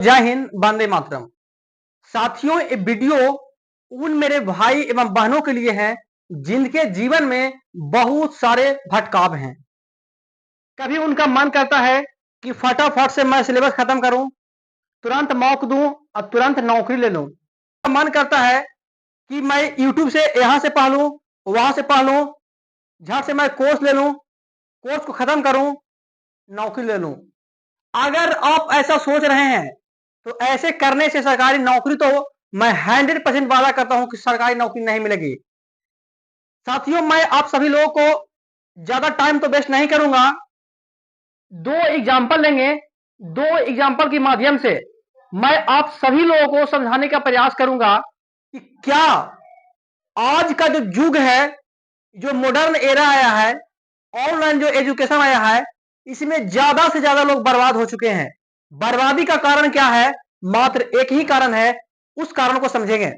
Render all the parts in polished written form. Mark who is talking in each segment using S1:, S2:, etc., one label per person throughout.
S1: जय हिंद, वंदे मातरम। साथियों, ये वीडियो उन मेरे भाई एवं बहनों के लिए है जिनके जीवन में बहुत सारे भटकाव हैं। कभी उनका मन करता है कि फटाफट से मैं सिलेबस खत्म करूं, तुरंत मौक दूं और तुरंत नौकरी ले लूं। मन करता है कि मैं यूट्यूब से यहां से पढ़ लूं, वहां से पढ़ लूं, झट से मैं कोर्स ले लूं, कोर्स को खत्म करूं, नौकरी ले लूं। अगर आप ऐसा सोच रहे हैं तो ऐसे करने से सरकारी नौकरी तो मैं 100% वादा करता हूं कि सरकारी नौकरी नहीं मिलेगी। साथियों, मैं आप सभी लोगों को ज्यादा टाइम तो वेस्ट नहीं करूंगा। दो एग्जाम्पल लेंगे। दो एग्जाम्पल के माध्यम से मैं आप सभी लोगों को समझाने का प्रयास करूंगा कि क्या आज का जो युग है, जो मॉडर्न एरा आया है, ऑनलाइन जो एजुकेशन आया है, इसमें ज्यादा से ज्यादा लोग बर्बाद हो चुके हैं। बर्बादी का कारण क्या है? मात्र एक ही कारण है, उस कारण को समझेंगे।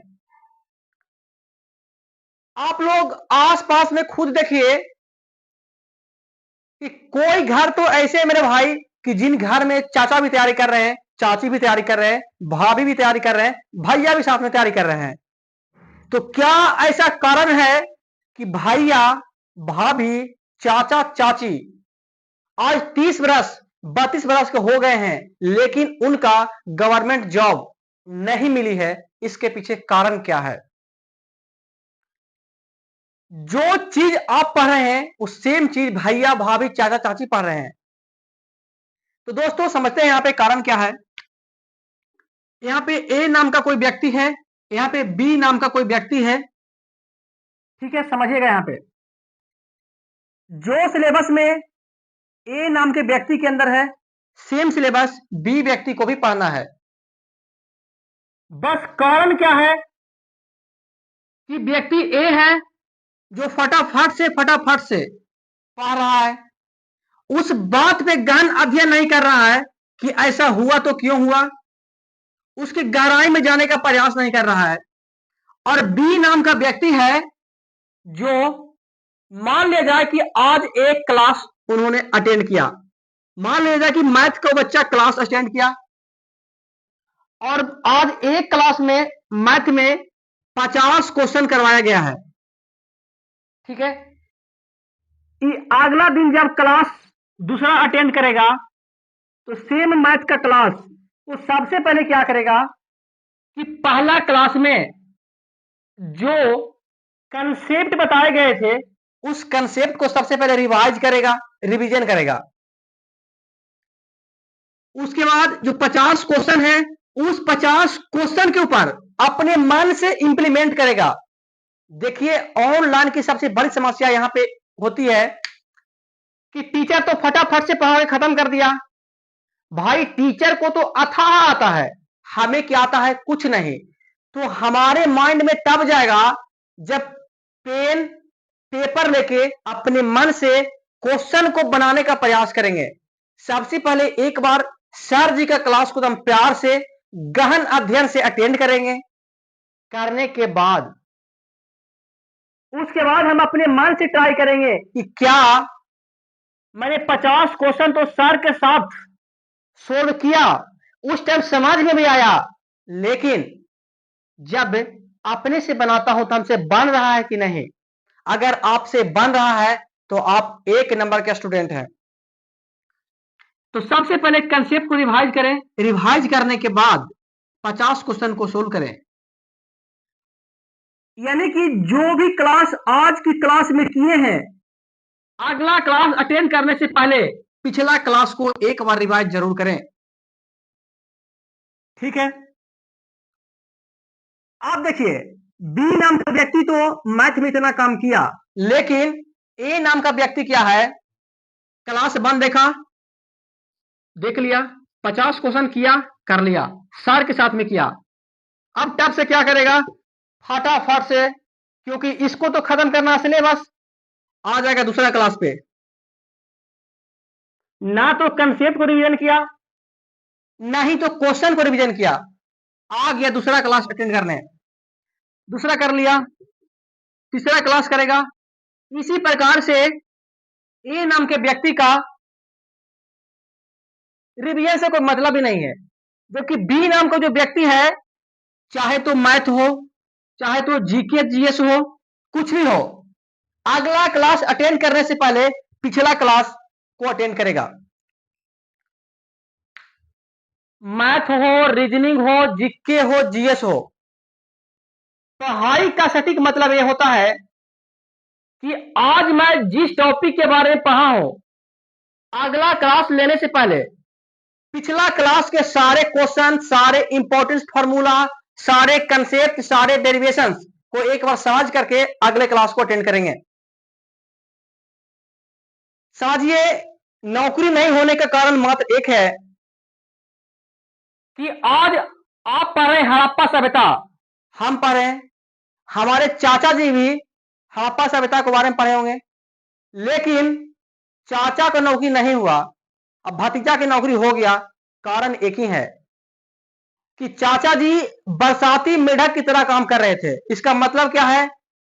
S1: आप लोग आसपास में खुद देखिए कि कोई घर तो ऐसे है मेरे भाई कि जिन घर में चाचा भी तैयारी कर रहे हैं, चाची भी तैयारी कर रहे हैं, भाभी भी तैयारी कर रहे हैं, भैया भी साथ में तैयारी कर रहे हैं। तो क्या ऐसा कारण है कि भैया, भाभी, चाचा, चाची आज 30 वर्ष 32 वर्ष के हो गए हैं, लेकिन उनका गवर्नमेंट जॉब नहीं मिली है? इसके पीछे कारण क्या है? जो चीज आप पढ़ रहे हैं वो सेम चीज भैया, भाभी, चाचा, चाची पढ़ रहे हैं। तो दोस्तों, समझते हैं यहां पे कारण क्या है। यहां पे ए नाम का कोई व्यक्ति है, यहां पे बी नाम का कोई व्यक्ति है। ठीक है, समझिएगा। यहां पे जो सिलेबस में ए नाम के व्यक्ति के अंदर है, सेम सिलेबस बी व्यक्ति को भी पढ़ना है। बस कारण क्या है कि व्यक्ति ए है जो फटाफट से पढ़ रहा है, उस बात पे गहन अध्ययन नहीं कर रहा है कि ऐसा हुआ तो क्यों हुआ, उसकी गहराई में जाने का प्रयास नहीं कर रहा है। और बी नाम का व्यक्ति है जो, मान लिया जाए कि आज एक क्लास उन्होंने अटेंड किया, मान लिया जाए कि मैथ का बच्चा क्लास अटेंड किया और आज एक क्लास में मैथ में 50 क्वेश्चन करवाया गया है। ठीक है, अगला दिन जब क्लास दूसरा अटेंड करेगा तो सेम मैथ का क्लास वो सबसे पहले क्या करेगा कि पहला क्लास में जो कंसेप्ट बताए गए थे उस कंसेप्ट को सबसे पहले रिवाइज करेगा, रिवीजन करेगा। उसके बाद जो 50 क्वेश्चन है, उस 50 क्वेश्चन के ऊपर अपने मन से इंप्लीमेंट करेगा। देखिए, ऑनलाइन की सबसे बड़ी समस्या यहां पे होती है कि टीचर तो फटाफट से पढ़ा के खत्म कर दिया। भाई, टीचर को तो अथाह आता है, हमें क्या आता है? कुछ नहीं। तो हमारे माइंड में तब जाएगा जब पेन पेपर लेके अपने मन से क्वेश्चन को बनाने का प्रयास करेंगे। सबसे पहले एक बार सर जी का क्लास को हम प्यार से, गहन अध्ययन से अटेंड करेंगे। करने के बाद उसके बाद हम अपने मन से ट्राई करेंगे कि क्या मैंने 50 क्वेश्चन तो सर के साथ सोल्व किया, उस टाइम समझ में भी आया, लेकिन जब अपने से बनाता हूं तो हमसे बन रहा है कि नहीं? अगर आपसे बन रहा है तो आप एक नंबर के स्टूडेंट हैं। तो सबसे पहले कंसेप्ट को रिवाइज करें, रिवाइज करने के बाद 50 क्वेश्चन को सोल्व करें। यानी कि जो भी क्लास आज की क्लास में किए हैं, अगला क्लास अटेंड करने से पहले पिछला क्लास को एक बार रिवाइज जरूर करें। ठीक है, आप देखिए, बी नाम का व्यक्ति तो मैथ में इतना काम किया, लेकिन ए नाम का व्यक्ति क्या है? क्लास वन देखा, देख लिया, 50 क्वेश्चन किया, कर लिया, सर के साथ में किया। अब टब से क्या करेगा? फटाफट से, क्योंकि इसको तो खत्म करना है सिलेबस, आ जाएगा दूसरा क्लास पे। ना तो कंसेप्ट को रिवीजन किया, ना ही तो क्वेश्चन को रिवीजन किया, आ गया दूसरा क्लास अटेंड करने। दूसरा कर लिया, तीसरा क्लास करेगा। इसी प्रकार से ए नाम के व्यक्ति का रिवीजन से कोई मतलब ही नहीं है। जबकि बी नाम का जो व्यक्ति है, चाहे तो मैथ हो, चाहे तो जीके जीएस हो, कुछ भी हो, अगला क्लास अटेंड करने से पहले पिछला क्लास को अटेंड करेगा। मैथ हो, रीजनिंग हो, जीके हो, जीएस हो, पढ़ाई का सटीक मतलब यह होता है कि आज मैं जिस टॉपिक के बारे में पढ़ा हूं, अगला क्लास लेने से पहले पिछला क्लास के सारे क्वेश्चन, सारे इंपॉर्टेंट फॉर्मूला, सारे कंसेप्ट, सारे डेरिवेशंस को एक बार समझ करके अगले क्लास को अटेंड करेंगे। समझिए, नौकरी नहीं होने का कारण मात्र एक है कि आज आप पढ़ रहे हैं हड़प्पा सभ्यता, हम पढ़ रहे हैं, हमारे चाचा जी भी हड़प्पा सभ्यता के बारे में पढ़े होंगे, लेकिन चाचा का नौकरी नहीं हुआ, अब भतीजा की नौकरी हो गया। कारण एक ही है कि चाचा जी बरसाती मेढक की तरह काम कर रहे थे। इसका मतलब क्या है?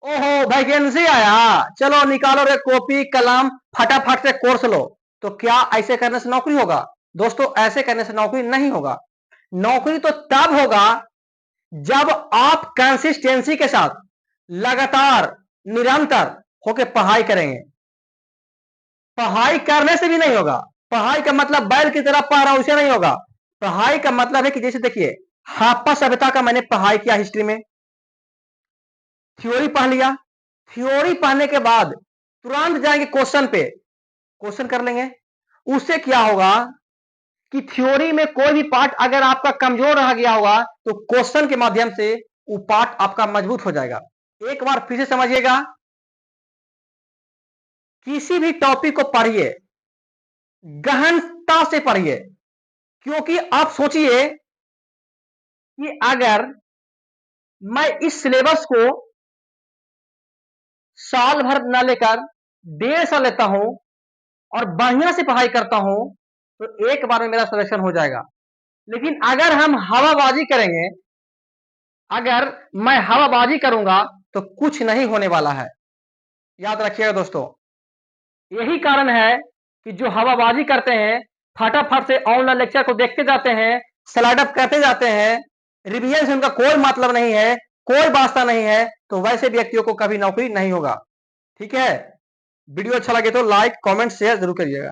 S1: ओहो, वैकेंसी आया, चलो निकालो रे कॉपी कलम, फटाफट से कोर्स लो। तो क्या ऐसे करने से नौकरी होगा? दोस्तों, ऐसे करने से नौकरी नहीं होगा। नौकरी तो तब होगा जब आप कंसिस्टेंसी के साथ लगातार निरंतर होकर पढ़ाई करेंगे। पढ़ाई करने से भी नहीं होगा। पढ़ाई का मतलब बैल की तरह पढ़ रहा हूं, उसे नहीं होगा। पढ़ाई का मतलब है कि जैसे देखिए, हड़प्पा सभ्यता का मैंने पढ़ाई किया हिस्ट्री में, थ्योरी पढ़ लिया। थ्योरी पढ़ने के बाद तुरंत जाएंगे क्वेश्चन पे, क्वेश्चन कर लेंगे। उससे क्या होगा कि थ्योरी में कोई भी पार्ट अगर आपका कमजोर रह गया होगा तो क्वेश्चन के माध्यम से वो पार्ट आपका मजबूत हो जाएगा। एक बार फिर से समझिएगा, किसी भी टॉपिक को पढ़िए, गहनता से पढ़िए, क्योंकि आप सोचिए कि अगर मैं इस सिलेबस को साल भर न लेकर 1.5 साल लेता हूं और बढ़िया से पढ़ाई करता हूं तो एक बार में मेरा सिलेक्शन हो जाएगा। लेकिन अगर हम हवाबाजी करेंगे, अगर मैं हवाबाजी करूंगा तो कुछ नहीं होने वाला है। याद रखिएगा दोस्तों, यही कारण है कि जो हवाबाजी करते हैं, फटाफट से ऑनलाइन लेक्चर को देखते जाते हैं, स्लाइड अप करते जाते हैं, रिवीजन से उनका कोई मतलब नहीं है, कोई वास्ता नहीं है, तो वैसे व्यक्तियों को कभी नौकरी नहीं होगा। ठीक है? वीडियो अच्छा लगे तो लाइक कमेंट शेयर जरूर करिएगा।